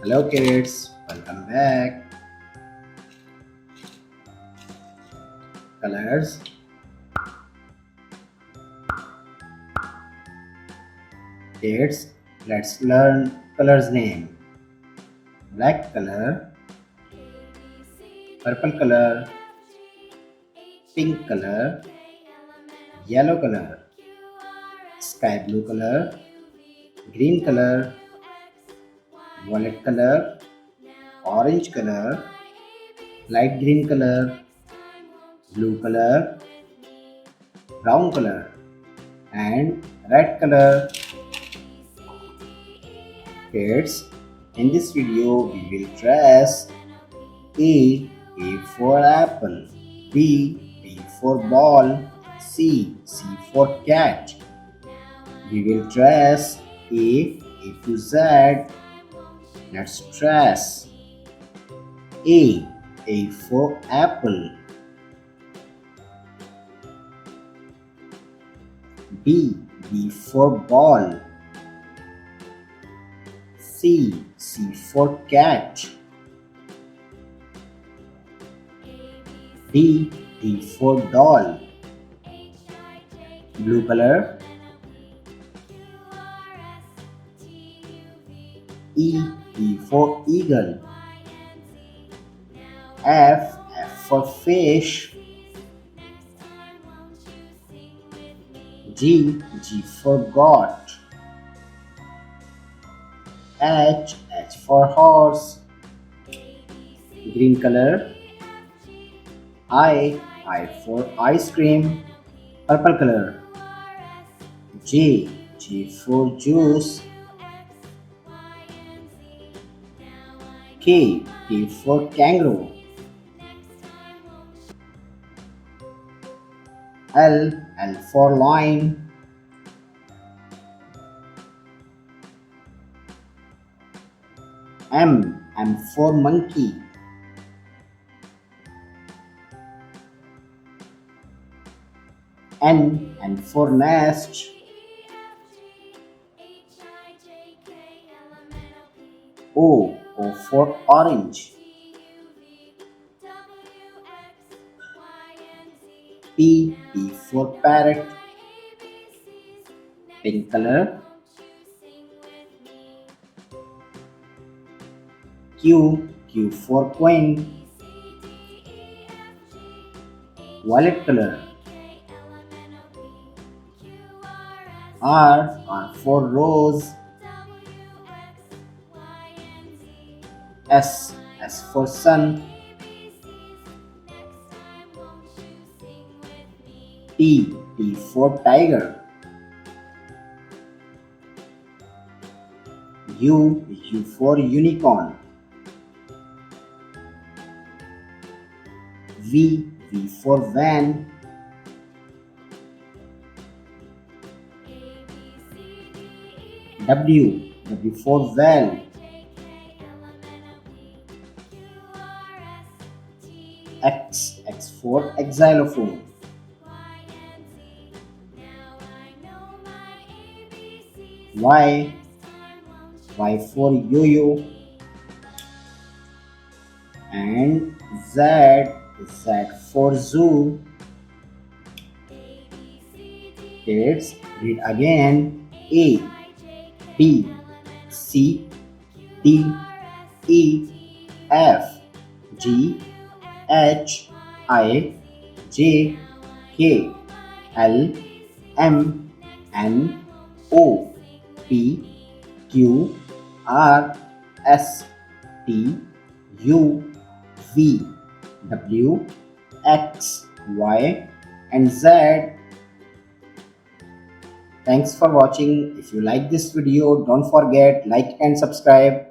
Hello kids, welcome back. Colors. Kids, let's learn colors name. Black color, purple color, pink color, yellow color, sky blue color, green color, violet color, orange color, light green color, blue color, brown color, and red color. Kids, in this video we will trace A for apple, B for ball, C for cat. We will trace A to Z. Let's trace A for apple, B for ball, C for cat, D for doll. Blue color, E for eagle, F for fish, G for goat, H for horse. Green color, I for ice cream. Purple color, J for juice, K for kangaroo, L for lion, M for monkey, N for nest, O for orange, P for parrot. Pink color, Q for queen. Violet color, R for rose, S for sun, T for tiger, U for unicorn, V for van, W for well, X for xylophone, Y for yo-yo, and Z for zoo. Let's read again. A B C D E F G H I J K L M N O P Q R S T U V W X Y and Z. Thanks for watching. If you like this video, don't forget like and subscribe.